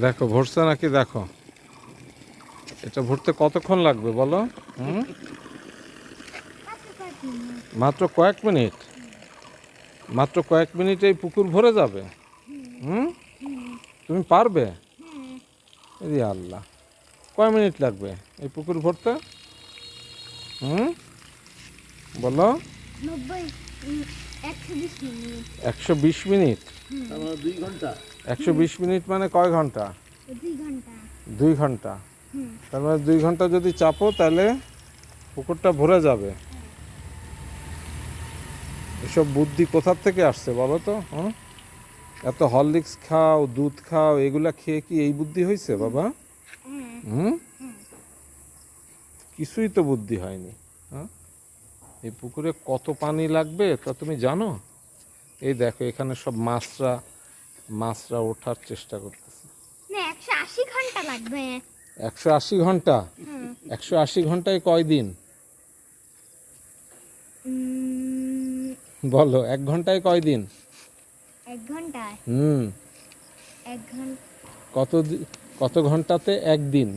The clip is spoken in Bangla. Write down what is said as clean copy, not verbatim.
দেখো ভরছে নাকি দেখো। এটা ভরতে কতক্ষণ লাগবে বলো? মাত্র কয়েক মিনিট। মাত্র কয়েক মিনিটেই পুকুর ভরে যাবে। তুমি পারবে? এই আল্লাহ, কয় মিনিট লাগবে এই পুকুর ভরতে? বলো। 120 মিনিট। 120 মিনিট মানে কয় ঘন্টা? 2 ঘন্টা। তার মানে 2 ঘন্টা যদি চাপো তাহলে পুকুরটা ভরে যাবে। এসব বুদ্ধি কোথার থেকে আসছে বলো তো? এত হরলিক্স খাও, দুধ খাও, এগুলা খেয়ে কি এই বুদ্ধি হয়েছে বাবা? কিছুই তো বুদ্ধি হয়নি। এই পুকুরে কত পানি লাগবে তা তুমি জানো? এই দেখো এখানে সব মাছরা ওঠার চেষ্টা করতেছে। 180 ঘন্টা লাগবে। 180 ঘন্টা? 180 ঘন্টায় কয় দিন বলো? 1 ঘন্টায় কয় দিন? 1 ঘন্টায় 1 ঘন্টা কত ঘন্টাতে 1 দিন?